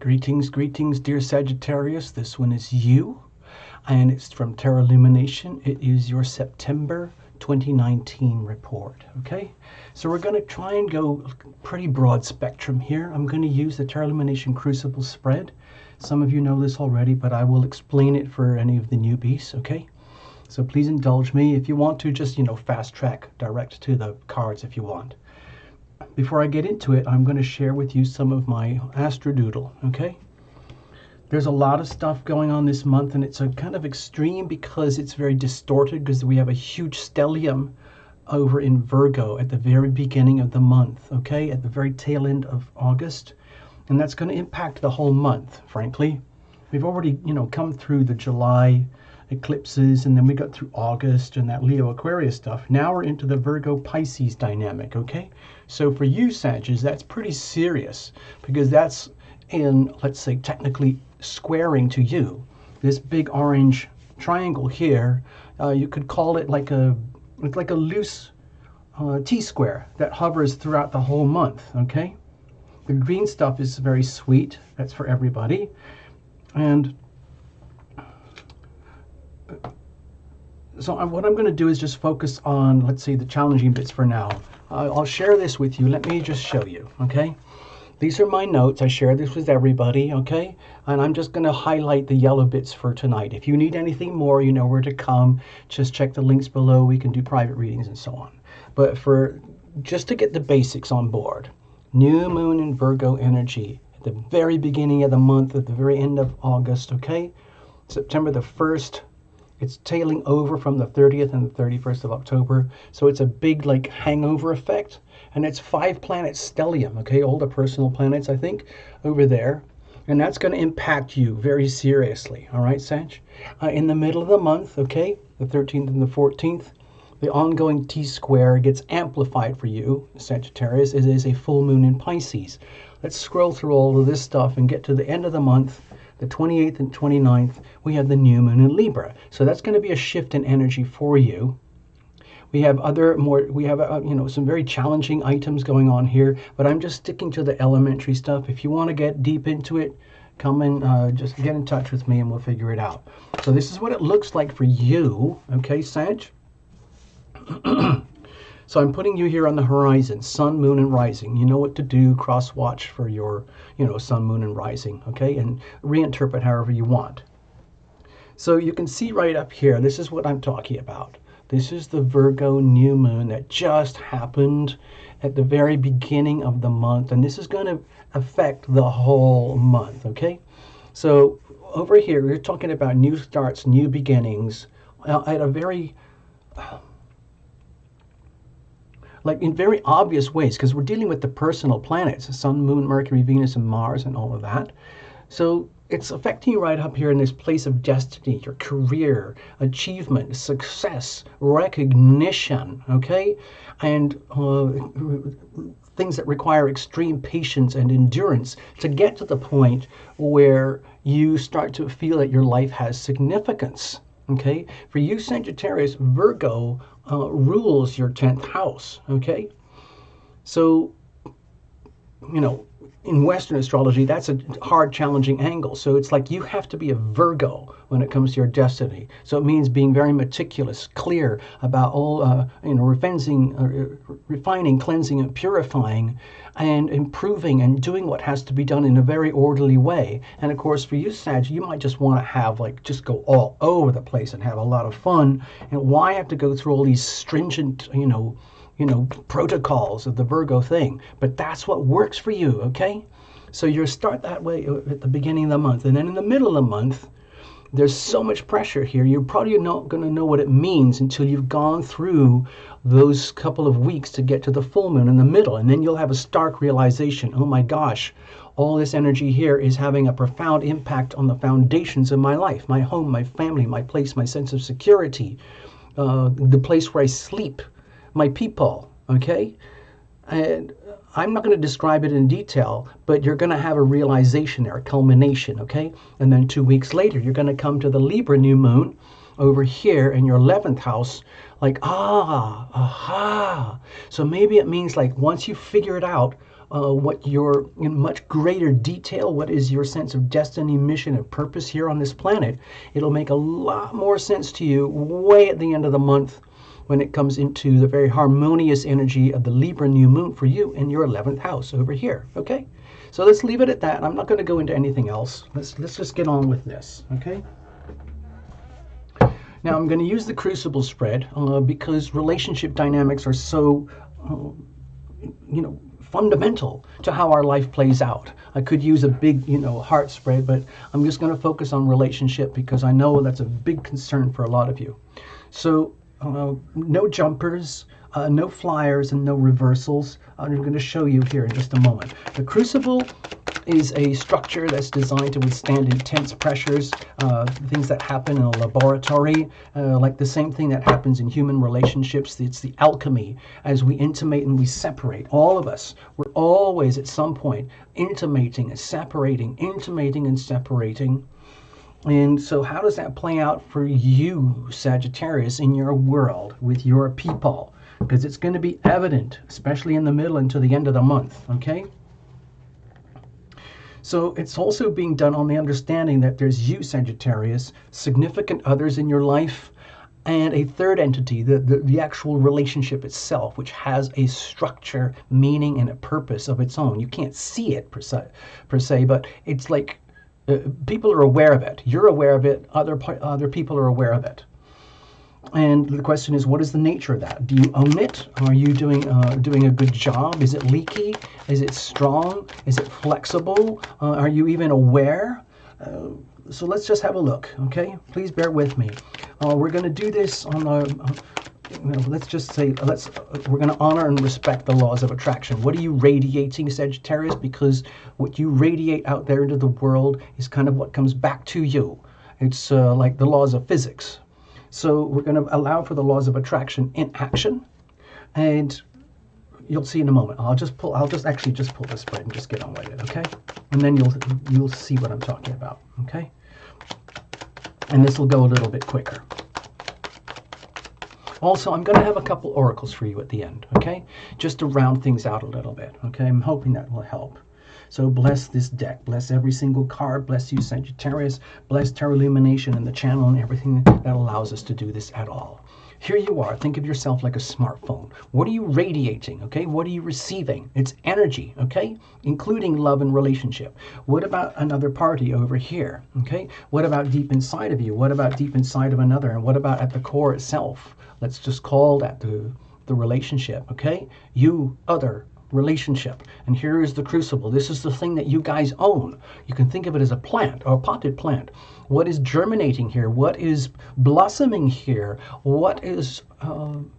Greetings, dear Sagittarius. This one is you, and it's from Terra Illumination. It is your September 2019 report, okay? So we're going to try and go pretty broad spectrum here. I'm going to use the Terra Illumination Crucible spread. Some of you know this already, but I will explain it for any of the newbies, okay? So please indulge me. If you want to, just, fast track direct to the cards if you want. Before I get into it, I'm going to share with you some of my astrodoodle, okay? There's a lot of stuff going on this month, and it's a kind of extreme because it's very distorted because we have a huge stellium over in Virgo at the very beginning of the month, okay? At the very tail end of August, and that's going to impact the whole month, frankly. We've already, come through the July eclipses, and then we got through August and that Leo Aquarius stuff. Now we're into the Virgo Pisces dynamic, okay? So for you, Sagittarius, that's pretty serious because that's in, let's say, technically squaring to you. This big orange triangle here, you could call it it's like a loose T-square that hovers throughout the whole month, okay? The green stuff is very sweet. That's for everybody. And so what I'm going to do is just focus on, let's say, the challenging bits for now. I'll share this with you. Let me just show you, okay? These are my notes. I share this with everybody, okay? And I'm just going to highlight the yellow bits for tonight. If you need anything more, you know where to come. Just check the links below. We can do private readings and so on. But just to get the basics on board, new moon in Virgo energy at the very beginning of the month, at the very end of August, okay? September the 1st. It's tailing over from the 30th and the 31st of October. So it's a big hangover effect. And it's 5 planets stellium, okay? All the personal planets, I think, over there. And that's going to impact you very seriously, all right, Sag? In the middle of the month, okay, the 13th and the 14th, the ongoing T-square gets amplified for you, Sagittarius. It is a full moon in Pisces. Let's scroll through all of this stuff and get to the end of the month. The 28th and 29th, we have the new moon in Libra. So that's going to be a shift in energy for you. We have some very challenging items going on here, but I'm just sticking to the elementary stuff. If you want to get deep into it, come and just get in touch with me and we'll figure it out. So this is what it looks like for you, okay, Sag? So I'm putting you here on the horizon, sun, moon, and rising. You know what to do, cross-watch for your, sun, moon, and rising, okay? And reinterpret however you want. So you can see right up here, this is what I'm talking about. This is the Virgo new moon that just happened at the very beginning of the month, and this is going to affect the whole month, okay? So over here, we're talking about new starts, new beginnings, at a very... in very obvious ways, because we're dealing with the personal planets, Sun, Moon, Mercury, Venus, and Mars, and all of that. So it's affecting you right up here in this place of destiny, your career, achievement, success, recognition, okay? And things that require extreme patience and endurance to get to the point where you start to feel that your life has significance. Okay, for you, Sagittarius, Virgo rules your 10th house, okay? So, in Western astrology, that's a hard, challenging angle. So it's like you have to be a Virgo when it comes to your destiny. So it means being very meticulous, clear about all, refining, cleansing, and purifying, and improving and doing what has to be done in a very orderly way. And of course, for you, Sag, you might just want to have just go all over the place and have a lot of fun. And why have to go through all these stringent, protocols of the Virgo thing? But that's what works for you, okay? So you start that way at the beginning of the month. And then in the middle of the month, there's so much pressure here. You're probably not going to know what it means until you've gone through those couple of weeks to get to the full moon in the middle. And then you'll have a stark realization, oh my gosh, all this energy here is having a profound impact on the foundations of my life, my home, my family, my place, my sense of security, the place where I sleep, my people, okay? And I'm not going to describe it in detail, but you're going to have a realization there, a culmination, okay? And then 2 weeks later, you're going to come to the Libra new moon over here in your 11th house, aha. So maybe it means once you figure it out, what your, in much greater detail, what is your sense of destiny, mission, and purpose here on this planet, it'll make a lot more sense to you way at the end of the month when it comes into the very harmonious energy of the Libra new moon for you in your 11th house over here, okay? So let's leave it at that. I'm not going to go into anything else. Let's just get on with this, okay? Now I'm going to use the crucible spread because relationship dynamics are so, fundamental to how our life plays out. I could use a big, heart spread, but I'm just going to focus on relationship because I know that's a big concern for a lot of you. So no jumpers, no flyers, and no reversals. I'm going to show you here in just a moment. The crucible is a structure that's designed to withstand intense pressures, things that happen in a laboratory, like the same thing that happens in human relationships. It's the alchemy as we intimate and we separate. All of us, we're always at some point intimating and separating. And so how does that play out for you, Sagittarius, in your world with your people? Because it's going to be evident, especially in the middle and to the end of the month, okay? So it's also being done on the understanding that there's you, Sagittarius, significant others in your life, and a third entity, the actual relationship itself, which has a structure, meaning, and a purpose of its own. You can't see it per se, but it's like people are aware of it. You're aware of it. Other people are aware of it. And the question is, what is the nature of that? Do you own it? Are you doing a good job? Is it leaky? Is it strong? Is it flexible? Are you even aware? So let's just have a look, okay? Please bear with me. We're going to do this on let's just say, we're going to honor and respect the laws of attraction. What are you radiating, Sagittarius? Because what you radiate out there into the world is kind of what comes back to you. It's like the laws of physics. So we're going to allow for the laws of attraction in action, and you'll see in a moment. I'll just pull the spread and just get on with it, okay? And then you'll see what I'm talking about, okay? And this will go a little bit quicker. Also, I'm going to have a couple oracles for you at the end, okay? Just to round things out a little bit, okay? I'm hoping that will help. So bless this deck, bless every single card, bless you, Sagittarius, bless Tarot Illumination and the channel and everything that allows us to do this at all. Here you are. Think of yourself like a smartphone. What are you radiating, okay? What are you receiving? It's energy, okay? Including love and relationship. What about another party over here, okay? What about deep inside of you? What about deep inside of another? And what about at the core itself? Let's just call that the relationship, okay? You, other, relationship. And here is the crucible. This is the thing that you guys own. You can think of it as a plant or a potted plant. What is germinating here? What is blossoming here? What is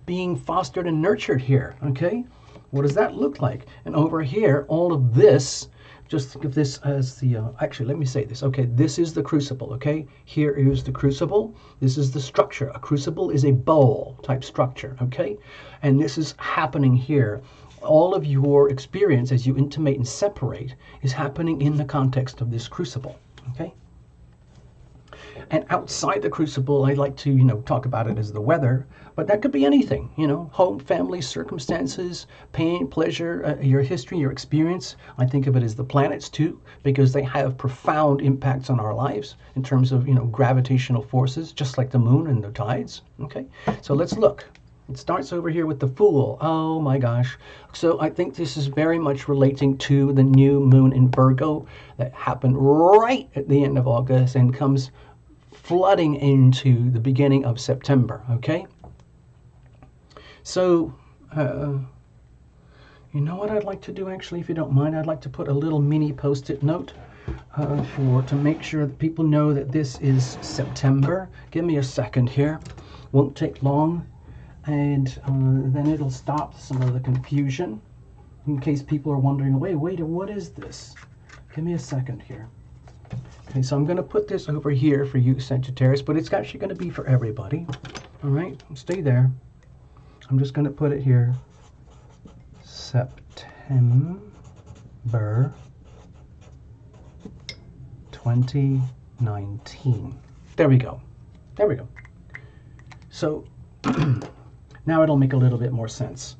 being fostered and nurtured here? Okay? What does that look like? And over here, all of this, just think of this as the, actually, let me say this. Okay, this is the crucible, okay? Here is the crucible. This is the structure. A crucible is a bowl type structure, okay? And this is happening here. All of your experience as you intimate and separate is happening in the context of this crucible, okay? And outside the crucible, I like to, talk about it as the weather, but that could be anything, home, family, circumstances, pain, pleasure, your history, your experience. I think of it as the planets too, because they have profound impacts on our lives in terms of, gravitational forces, just like the moon and the tides, okay? So let's look. It starts over here with the Fool. Oh my gosh. So I think this is very much relating to the new moon in Virgo that happened right at the end of August and comes flooding into the beginning of September, okay? So, you know what I'd like to do actually, if you don't mind? I'd like to put a little mini post-it note to make sure that people know that this is September. Give me a second here. Won't take long. And then it'll stop some of the confusion in case people are wondering, wait, what is this? Give me a second here. Okay, so I'm going to put this over here for you, Sagittarius, but it's actually going to be for everybody. All right, stay there. I'm just going to put it here. September 2019. There we go. So now it'll make a little bit more sense.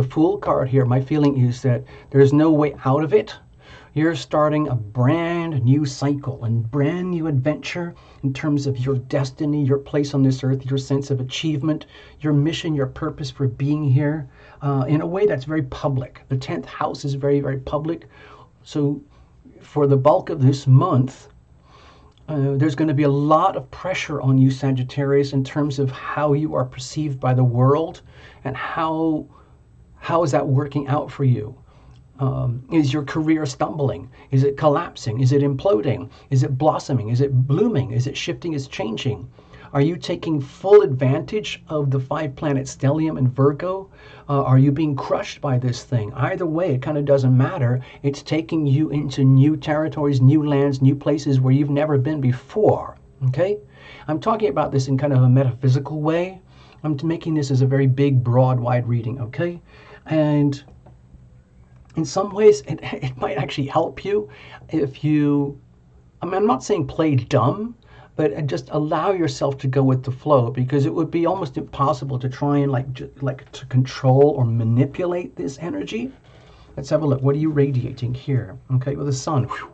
the Fool card here, my feeling is that there's no way out of it. You're starting a brand new cycle and brand new adventure in terms of your destiny, your place on this earth, your sense of achievement, your mission, your purpose for being here, in a way that's very public. The 10th house is very, very public. So for the bulk of this month, there's going to be a lot of pressure on you, Sagittarius, in terms of how you are perceived by the world and how is that working out for you. Is your career stumbling? Is it collapsing? Is it imploding? Is it blossoming? Is it blooming? Is it shifting? Is it changing? Are you taking full advantage of the 5-planet stellium in Virgo? Are you being crushed by this thing? Either way, it kind of doesn't matter. It's taking you into new territories, new lands, new places where you've never been before. Okay? I'm talking about this in kind of a metaphysical way. I'm making this as a very big, broad, wide reading. Okay? And in some ways, it might actually help you if you, I mean, I'm not saying play dumb, but just allow yourself to go with the flow, because it would be almost impossible to try and like to control or manipulate this energy. Let's have a look. What are you radiating here? Okay, with the sun. Whew.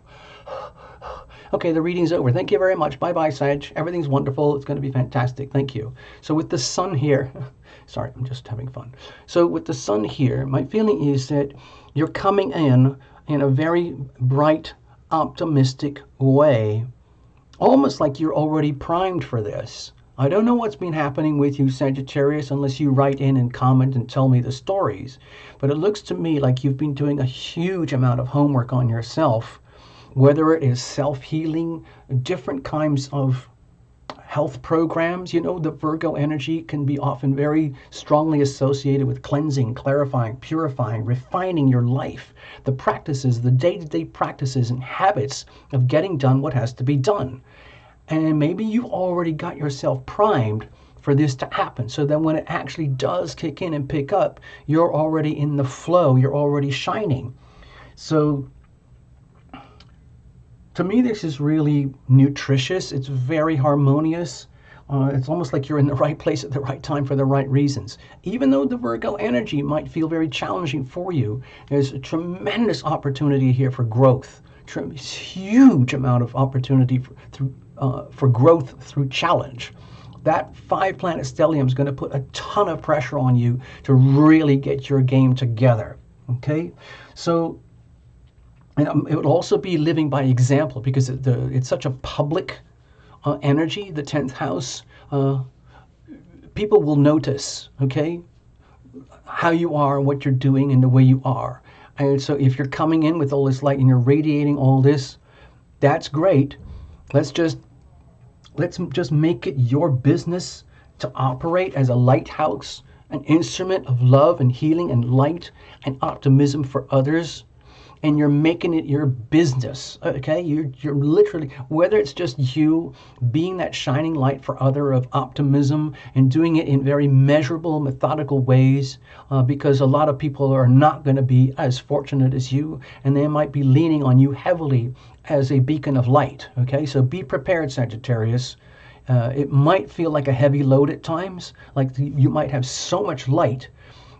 Okay, the reading's over. Thank you very much. Bye-bye, Sag. Everything's wonderful. It's going to be fantastic. Thank you. So with the sun here, sorry, I'm just having fun. So with the sun here, my feeling is that you're coming in a very bright, optimistic way, almost like you're already primed for this. I don't know what's been happening with you, Sagittarius, unless you write in and comment and tell me the stories. But it looks to me like you've been doing a huge amount of homework on yourself, whether it is self-healing, different kinds of health programs. You know, the Virgo energy can be often very strongly associated with cleansing, clarifying, purifying, refining your life, the practices, the day-to-day practices and habits of getting done what has to be done. And maybe you've already got yourself primed for this to happen, so that when it actually does kick in and pick up, you're already in the flow, you're already shining. So to me, this is really nutritious. It's very harmonious. It's almost like you're in the right place at the right time for the right reasons. Even though the Virgo energy might feel very challenging for you, there's a tremendous opportunity here for growth. Huge amount of opportunity for growth through challenge. That 5-planet stellium is going to put a ton of pressure on you to really get your game together. Okay? So, and it would also be living by example, because it's such a public energy, the 10th house. People will notice, okay, how you are and what you're doing and the way you are. And so if you're coming in with all this light and you're radiating all this, that's great. Let's just make it your business to operate as a lighthouse, an instrument of love and healing and light and optimism for others. And you're making it your business, okay? You're literally, whether it's just you being that shining light for other of optimism and doing it in very measurable, methodical ways, because a lot of people are not going to be as fortunate as you, and they might be leaning on you heavily as a beacon of light, okay? So be prepared, Sagittarius. It might feel like a heavy load at times, like you might have so much light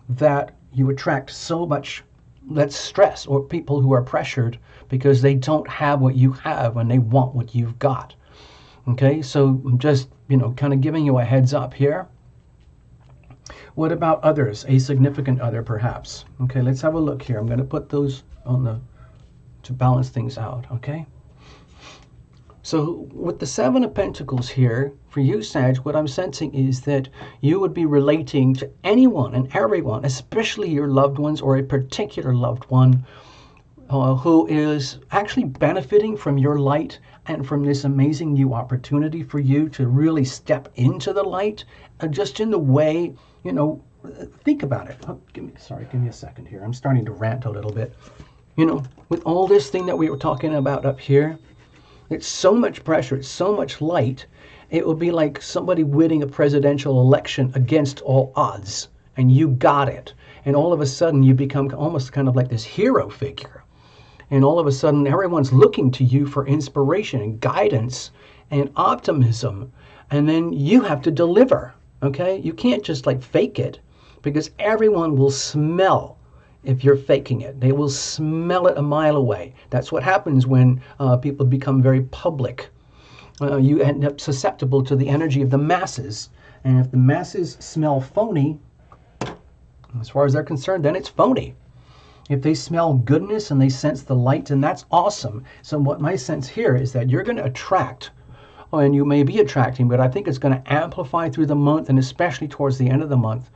that you attract so much, let's stress, or people who are pressured because they don't have what you have and they want what you've got. Okay, so I'm just, kind of giving you a heads up here. What about others? A significant other, perhaps. Okay, let's have a look here. I'm going to put those on to balance things out, okay? So with the 7 of Pentacles here, for you, Sag, what I'm sensing is that you would be relating to anyone and everyone, especially your loved ones or a particular loved one, who is actually benefiting from your light and from this amazing new opportunity for you to really step into the light, just in the way, think about it. Oh, give me a second here. I'm starting to rant a little bit. With all this thing that we were talking about up here, it's so much pressure, it's so much light, it would be like somebody winning a presidential election against all odds, and you got it. And all of a sudden you become almost kind of like this hero figure. And all of a sudden everyone's looking to you for inspiration and guidance and optimism. And then you have to deliver, okay? You can't just fake it, because everyone will smell if you're faking it. They will smell it a mile away. That's what happens when people become very public. You end up susceptible to the energy of the masses. And if the masses smell phony, as far as they're concerned, then it's phony. If they smell goodness and they sense the light, then that's awesome. So what my sense here is that you're going to attract, and you may be attracting, but I think it's going to amplify through the month, and especially towards the end of the month,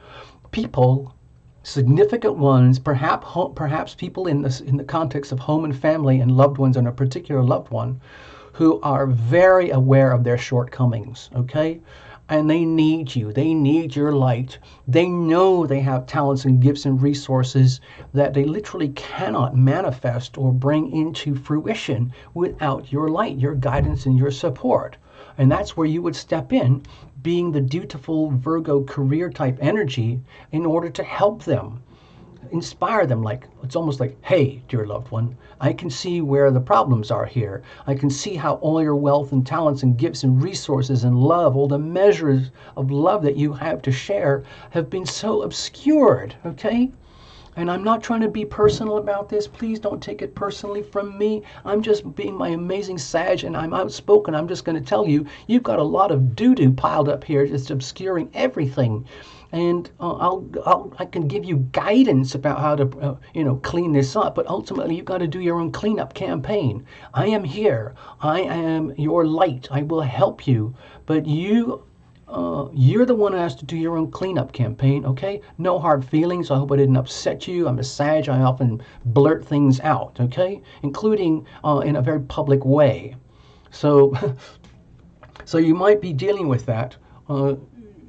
people, significant ones, perhaps people in the context of home and family and loved ones and a particular loved one, who are very aware of their shortcomings, okay? And they need you. They need your light. They know they have talents and gifts and resources that they literally cannot manifest or bring into fruition without your light, your guidance, and your support. And that's where you would step in, being the dutiful Virgo career type energy, in order to help them, inspire them. Like, it's almost like, hey, dear loved one, I can see where the problems are here. I can see how all your wealth and talents and gifts and resources and love, all the measures of love that you have to share, have been so obscured, okay? And I'm not trying to be personal about this. Please don't take it personally from me. I'm just being my amazing Sag, and I'm outspoken. I'm just going to tell you, you've got a lot of doo-doo piled up here just obscuring everything. And I can give you guidance about how to, clean this up. But ultimately, you've got to do your own cleanup campaign. I am here. I am your light. I will help you. But you're the one who has to do your own cleanup campaign, okay? No hard feelings. I hope I didn't upset you. I'm a Sag. I often blurt things out, okay? Including in a very public way. So, so you might be dealing with that.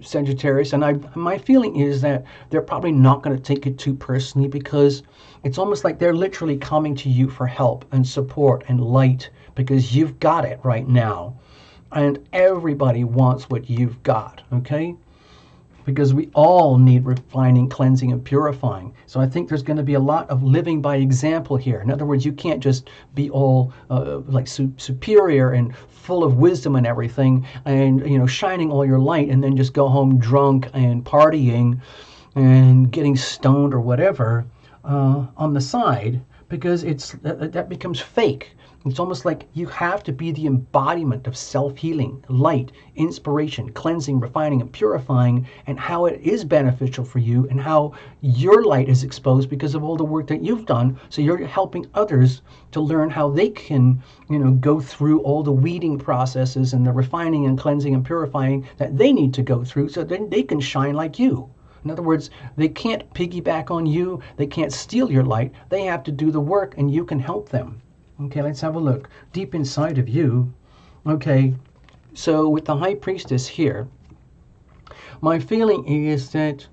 Sagittarius, and my feeling is that they're probably not going to take it too personally, because it's almost like they're literally coming to you for help and support and light, because you've got it right now, and everybody wants what you've got, okay? Because we all need refining, cleansing, and purifying. So I think there's going to be a lot of living by example here. In other words, you can't just be all superior and full of wisdom and everything, and shining all your light, and then just go home drunk and partying and getting stoned or whatever on the side, because that becomes fake. It's almost like you have to be the embodiment of self-healing, light, inspiration, cleansing, refining, and purifying, and how it is beneficial for you, and how your light is exposed because of all the work that you've done. So you're helping others to learn how they can, go through all the weeding processes and the refining and cleansing and purifying that they need to go through, so then they can shine like you. In other words, they can't piggyback on you. They can't steal your light. They have to do the work, and you can help them. Okay, let's have a look deep inside of you. Okay, so with the High Priestess here, my feeling is that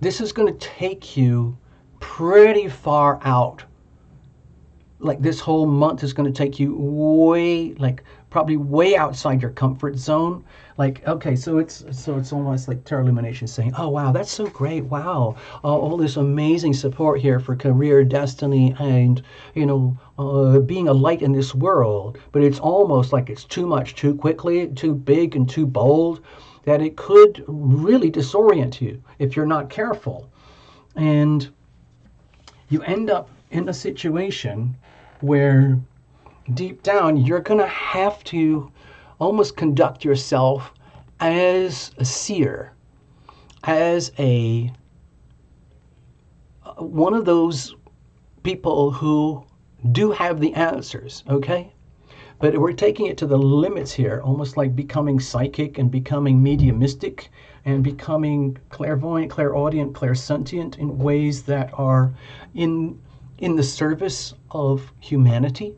this is going to take you pretty far out. Like, this whole month is going to take you probably way outside your comfort zone. Like, okay, so it's almost like Tarot Illumination saying, oh wow, that's so great, wow, all this amazing support here for career, destiny, and being a light in this world. But it's almost like it's too much, too quickly, too big and too bold, that it could really disorient you if you're not careful. And you end up in a situation where deep down you're going to have to almost conduct yourself as a seer, as one of those people who do have the answers, okay? But we're taking it to the limits here, almost like becoming psychic and becoming mediumistic and becoming clairvoyant, clairaudient, clairsentient in ways that are in the service of humanity.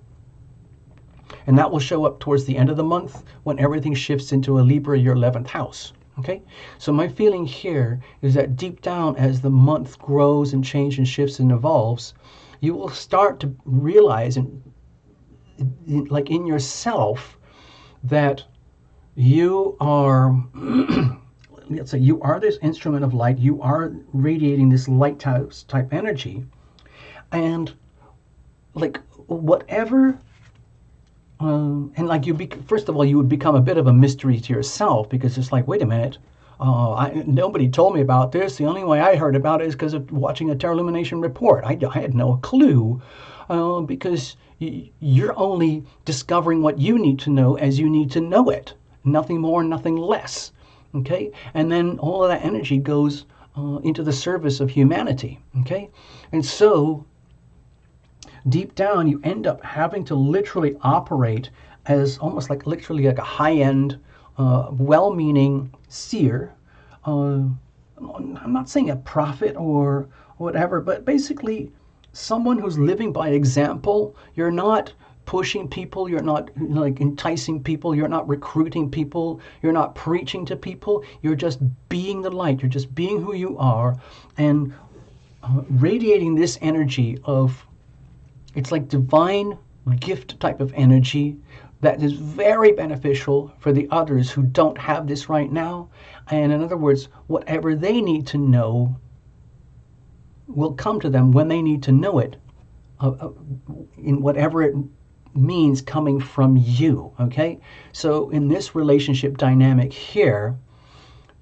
And that will show up towards the end of the month when everything shifts into a Libra, your 11th house. Okay? So my feeling here is that deep down, as the month grows and changes and shifts and evolves, you will start to realize, like in yourself, that you are, let's say, you are this instrument of light. You are radiating this light type energy. And like whatever, and like first of all, you would become a bit of a mystery to yourself, because it's like, wait a minute, Nobody told me about this. The only way I heard about it is because of watching a Terra Illumination report. I had no clue, because you're only discovering what you need to know as you need to know it. Nothing more, nothing less. Okay? And then all of that energy goes into the service of humanity. Okay? And so, deep down, you end up having to literally operate as almost like literally like a high-end, well-meaning seer. I'm not saying a prophet or whatever, but basically someone who's living by example. You're not pushing people, you're not like enticing people, you're not recruiting people, you're not preaching to people, you're just being the light, you're just being who you are, and radiating this energy of, it's like divine gift type of energy that is very beneficial for the others who don't have this right now. And in other words, whatever they need to know will come to them when they need to know it, in whatever it means coming from you, okay? So in this relationship dynamic here,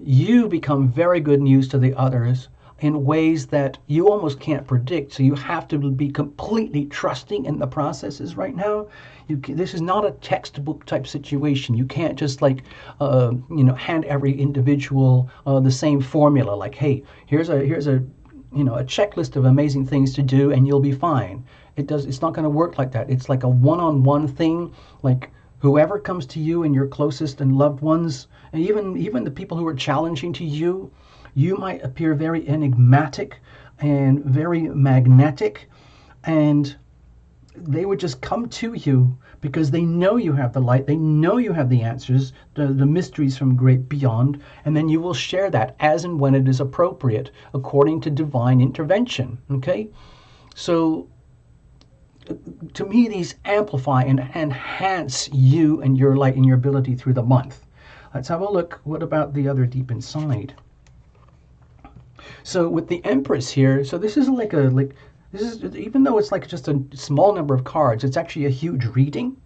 you become very good news to the others in ways that you almost can't predict. So you have to be completely trusting in the processes right now. This is not a textbook type situation. You can't just like, hand every individual the same formula. Like, hey, here's a a checklist of amazing things to do, and you'll be fine. It's not going to work like that. It's like a one-on-one thing. Like whoever comes to you and your closest and loved ones, and even the people who are challenging to you, you might appear very enigmatic and very magnetic, and they would just come to you because they know you have the light, they know you have the answers, the mysteries from great beyond, and then you will share that as and when it is appropriate according to divine intervention, okay? So to me, these amplify and enhance you and your light and your ability through the month. Let's have a look. What about the other deep inside? So with the Empress here, so this is this is, even though it's like just a small number of cards, it's actually a huge reading.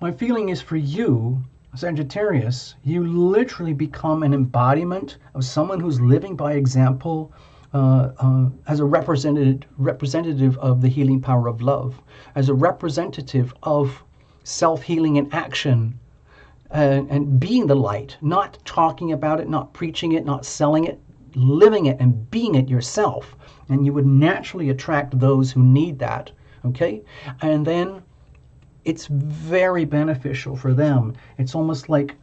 My feeling is for you, Sagittarius, you literally become an embodiment of someone who's living by example, as a representative of the healing power of love, as a representative of self-healing in action, and being the light, not talking about it, not preaching it, not selling it, living it and being it yourself. And you would naturally attract those who need that, okay? And then it's very beneficial for them. It's almost like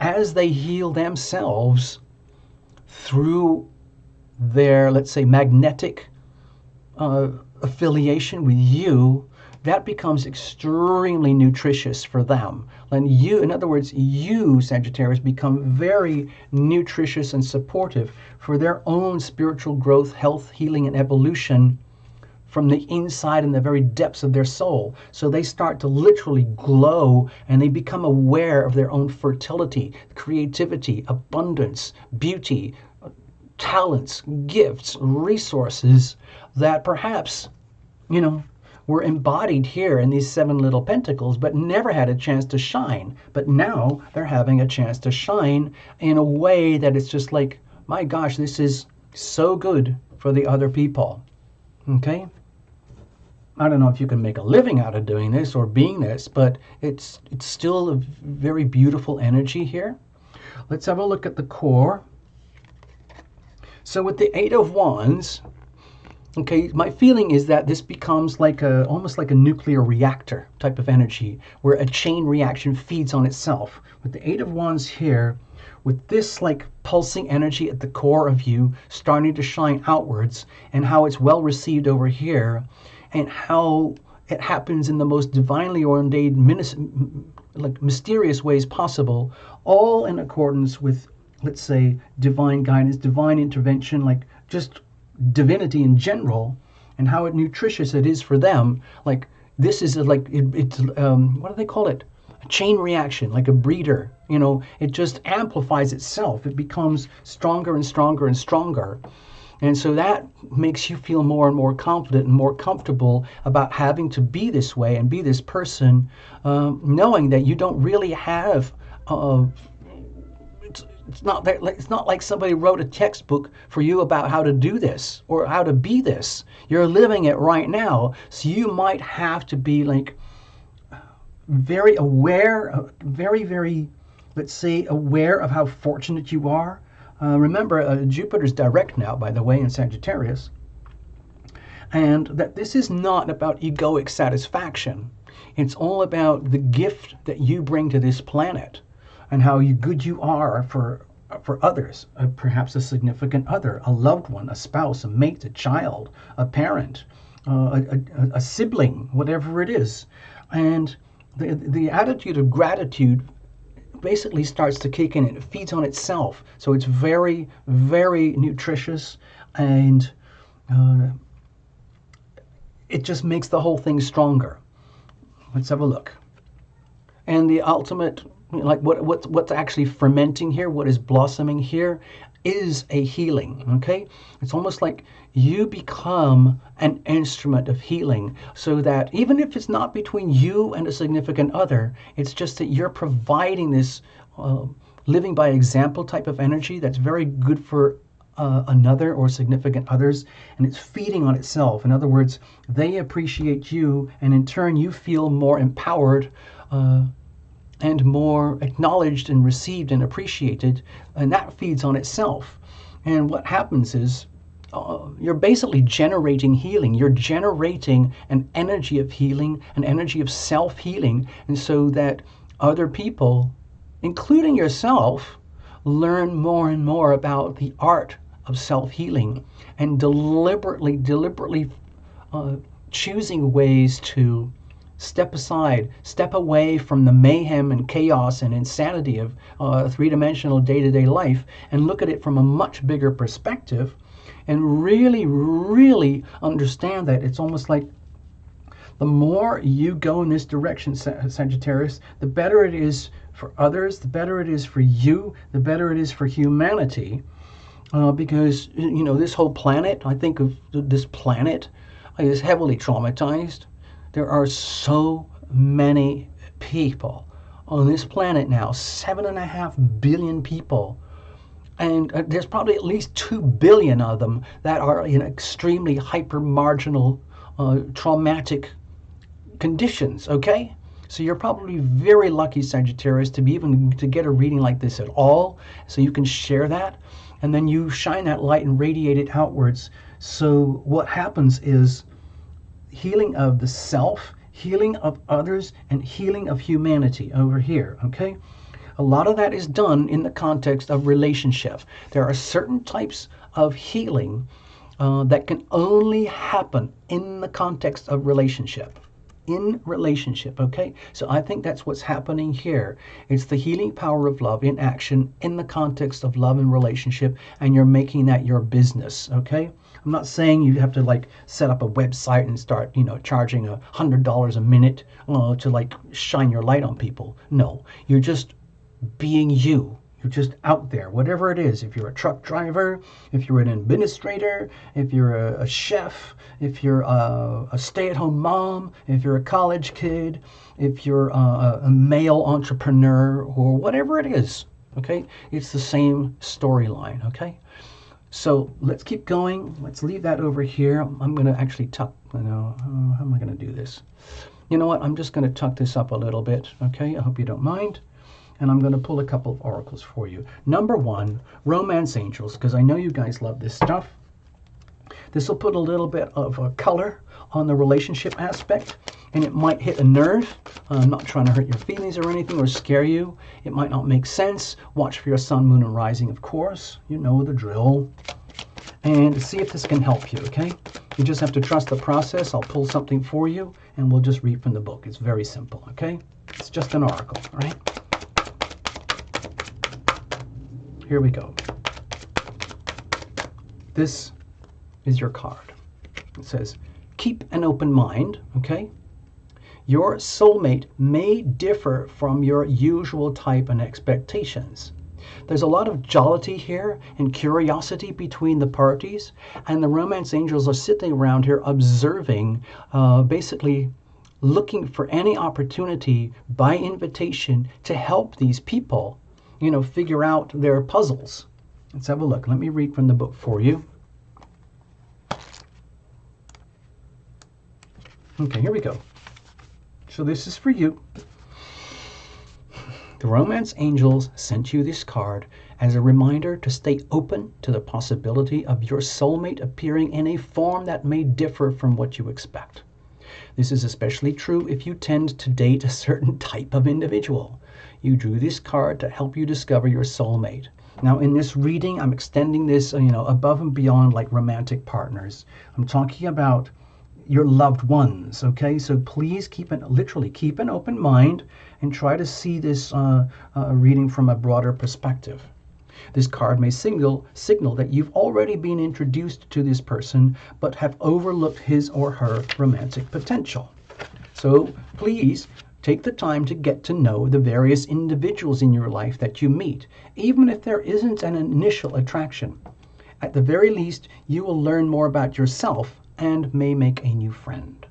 as they heal themselves through their, let's say, magnetic affiliation with you, that becomes extremely nutritious for them. And you, in other words, you, Sagittarius, become very nutritious and supportive for their own spiritual growth, health, healing, and evolution from the inside and the very depths of their soul. So they start to literally glow, and they become aware of their own fertility, creativity, abundance, beauty, talents, gifts, resources that perhaps, were embodied here in these 7 little pentacles, but never had a chance to shine. But now they're having a chance to shine in a way that it's just like, my gosh, this is so good for the other people. Okay? I don't know if you can make a living out of doing this or being this, but it's still a very beautiful energy here. Let's have a look at the core. So with the 8 of Wands, okay, my feeling is that this becomes like almost like a nuclear reactor type of energy, where a chain reaction feeds on itself. With the 8 of Wands here, with this like pulsing energy at the core of you starting to shine outwards, and how it's well received over here, and how it happens in the most divinely ordained, mysterious ways possible, all in accordance with, let's say, divine guidance, divine intervention, like just divinity in general, and how nutritious it is for them. Like this is what do they call it? A chain reaction, like a breeder. It just amplifies itself. It becomes stronger and stronger and stronger. And so that makes you feel more and more confident and more comfortable about having to be this way and be this person, knowing that you don't really have It's not like somebody wrote a textbook for you about how to do this or how to be this. You're living it right now, so you might have to be like very aware, very, let's say, aware of how fortunate you are. Remember, Jupiter's direct now, by the way, in Sagittarius, and that this is not about egoic satisfaction. It's all about the gift that you bring to this planet and how good you are for others, perhaps a significant other, a loved one, a spouse, a mate, a child, a parent, a sibling, whatever it is. And the attitude of gratitude basically starts to kick in and it feeds on itself. So it's very, very nutritious, and it just makes the whole thing stronger. Let's have a look. And the ultimate, like what's actually fermenting here, what is blossoming here, is a healing. Okay, it's almost like you become an instrument of healing, so that even if it's not between you and a significant other, it's just that you're providing this living by example type of energy that's very good for another or significant others, and it's feeding on itself. In other words, they appreciate you, and in turn you feel more empowered and more acknowledged and received and appreciated, and that feeds on itself. And what happens is you're basically generating healing. You're generating an energy of healing, an energy of self-healing, and so that other people, including yourself, learn more and more about the art of self-healing, and deliberately choosing ways to step aside, step away from the mayhem and chaos and insanity of three-dimensional day-to-day life, and look at it from a much bigger perspective, and really understand that it's almost like the more you go in this direction, Sagittarius, the better it is for others, the better it is for you, the better it is for humanity. Because, you know, this whole planet, I think of this planet, is heavily traumatized. There are so many people on this planet now, 7.5 billion people. And there's probably at least 2 billion of them that are in extremely hyper-marginal, traumatic conditions, okay? So you're probably very lucky, Sagittarius, to get a reading like this at all, so you can share that, and then you shine that light and radiate it outwards. So what happens is healing of the self, healing of others, and healing of humanity over here, okay? A lot of that is done in the context of relationship. There are certain types of healing that can only happen in the context of relationship. In relationship, okay? So I think that's what's happening here. It's the healing power of love in action in the context of love and relationship, and you're making that your business, okay? I'm not saying you have to like set up a website and start, you know, charging $100 a minute to like shine your light on people. No, you're just being you. You're just out there, whatever it is. If you're a truck driver, if you're an administrator, if you're a chef, if you're a stay-at-home mom, if you're a college kid, if you're a male entrepreneur, or whatever it is, okay? It's the same storyline, okay? So let's keep going. Let's leave that over here. I'm going to actually tuck, how am I going to do this? You know what? I'm just going to tuck this up a little bit, okay? I hope you don't mind. And I'm going to pull a couple of oracles for you. Number one, romance angels, because I know you guys love this stuff. This will put a little bit of color on the relationship aspect, and it might hit a nerve. I'm not trying to hurt your feelings or anything or scare you. It might not make sense. Watch for your sun, moon, and rising, of course. You know the drill. And see if this can help you, okay? You just have to trust the process. I'll pull something for you, and we'll just read from the book. It's very simple, okay? It's just an oracle, all right? Here we go. This is your card. It says, keep an open mind, okay? Your soulmate may differ from your usual type and expectations. There's a lot of jollity here and curiosity between the parties, and the romance angels are sitting around here observing, basically looking for any opportunity by invitation to help these people figure out their puzzles. Let's have a look. Let me read from the book for you. Okay, here we go. So this is for you. The romance angels sent you this card as a reminder to stay open to the possibility of your soulmate appearing in a form that may differ from what you expect. This is especially true if you tend to date a certain type of individual. You drew this card to help you discover your soulmate. Now, in this reading, I'm extending this, above and beyond like romantic partners. I'm talking about your loved ones, okay? So please literally keep an open mind and try to see this reading from a broader perspective. This card may signal that you've already been introduced to this person but have overlooked his or her romantic potential. So please take the time to get to know the various individuals in your life that you meet, even if there isn't an initial attraction. At the very least, you will learn more about yourself and may make a new friend.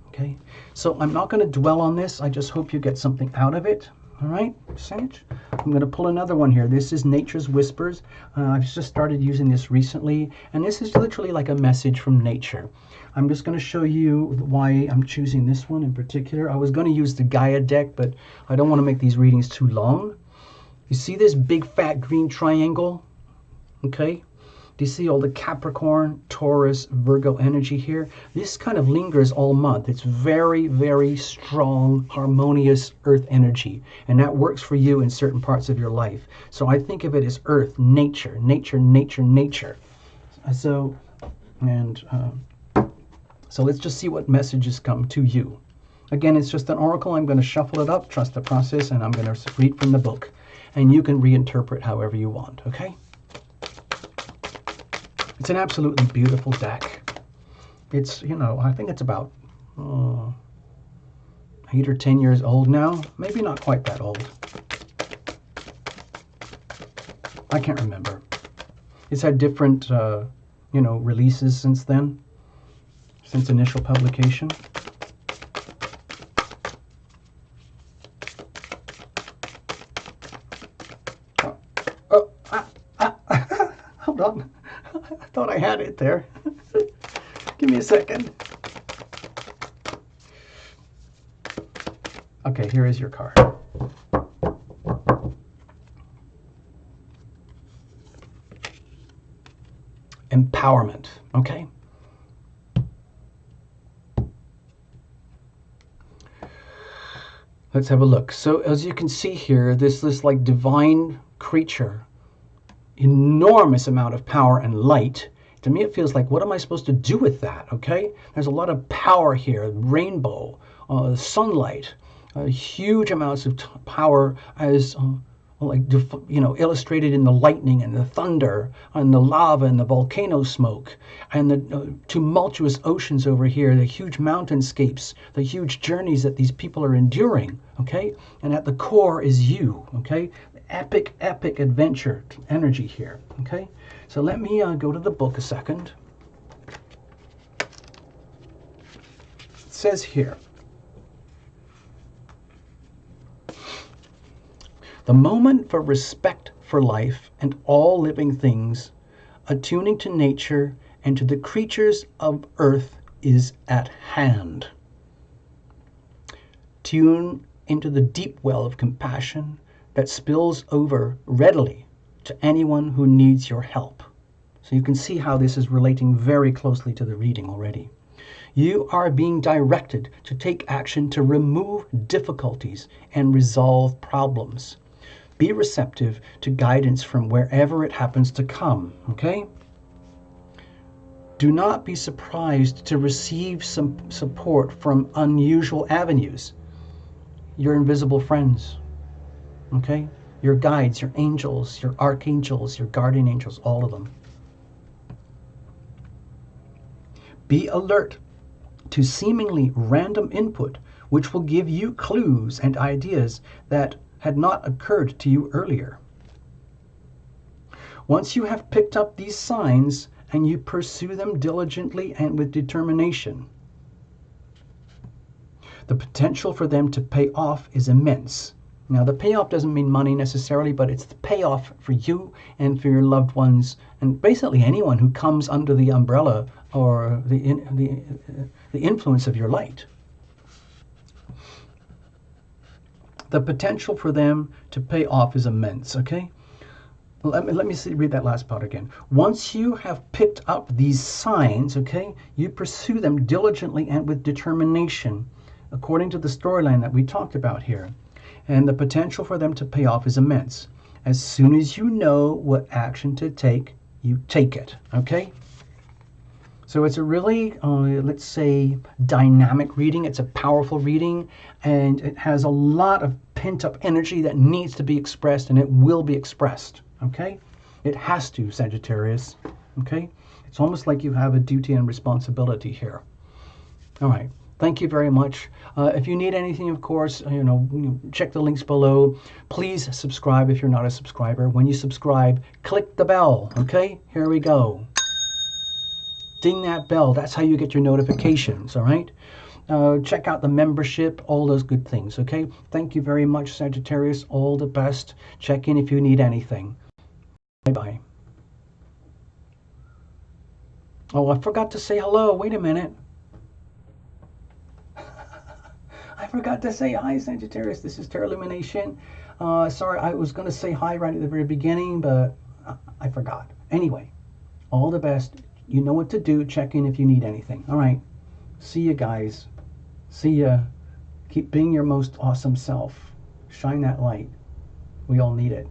Okay, so I'm not going to dwell on this. I just hope you get something out of it. All right, Sage. I'm going to pull another one here. This is Nature's Whispers. I've just started using this recently, and this is literally like a message from nature. I'm just going to show you why I'm choosing this one in particular. I was going to use the Gaia deck, but I don't want to make these readings too long. You see this big fat green triangle? Okay. Do you see all the Capricorn, Taurus, Virgo energy here? This kind of lingers all month. It's very, very strong, harmonious earth energy. And that works for you in certain parts of your life. So I think of it as earth, nature, nature, nature, nature. So let's just see what messages come to you. Again, it's just an oracle. I'm going to shuffle it up, trust the process, and I'm going to read from the book. And you can reinterpret however you want, okay? It's an absolutely beautiful deck. It's, I think it's about 8 or 10 years old now. Maybe not quite that old. I can't remember. It's had different, releases since then, since initial publication. Hold on. I thought I had it there. Give me a second. Okay, here is your card. Empowerment, okay? Let's have a look. So as you can see here, this like divine creature, enormous amount of power and light. To me, it feels like, what am I supposed to do with that? Okay, there's a lot of power here, rainbow, sunlight, huge amounts of power as illustrated in the lightning and the thunder and the lava and the volcano smoke and the tumultuous oceans over here, the huge mountainscapes, the huge journeys that these people are enduring. Okay, and at the core is you. Okay, epic adventure energy here. Okay, so let me go to the book a second. It says here, the moment for respect for life and all living things, attuning to nature and to the creatures of earth is at hand. Tune into the deep well of compassion that spills over readily to anyone who needs your help. So you can see how this is relating very closely to the reading already. You are being directed to take action to remove difficulties and resolve problems. Be receptive to guidance from wherever it happens to come, okay? Do not be surprised to receive some support from unusual avenues. Your invisible friends, okay? Your guides, your angels, your archangels, your guardian angels, all of them. Be alert to seemingly random input, which will give you clues and ideas that had not occurred to you earlier. Once you have picked up these signs and you pursue them diligently and with determination, the potential for them to pay off is immense. Now, the payoff doesn't mean money necessarily, but it's the payoff for you and for your loved ones, and basically anyone who comes under the umbrella or the influence of your light. The potential for them to pay off is immense, okay? Let me read that last part again. Once you have picked up these signs, okay, you pursue them diligently and with determination, according to the storyline that we talked about here. And the potential for them to pay off is immense. As soon as you know what action to take, you take it, okay? So it's a really, let's say, dynamic reading. It's a powerful reading, and it has a lot of pent-up energy that needs to be expressed, and it will be expressed, okay? It has to, Sagittarius, okay? It's almost like you have a duty and responsibility here. All right. Thank you very much. If you need anything, of course, check the links below. Please subscribe if you're not a subscriber. When you subscribe, click the bell, okay? Here we go. Ding that bell. That's how you get your notifications, all right? Check out the membership, all those good things, okay? Thank you very much, Sagittarius. All the best. Check in if you need anything. Bye-bye. Oh, I forgot to say hello. Wait a minute. I forgot to say hi, Sagittarius. This is Terra Lumination. Sorry, I was going to say hi right at the very beginning, but I forgot. Anyway, all the best. You know what to do. Check in if you need anything. All right. See you guys. See ya. Keep being your most awesome self. Shine that light. We all need it.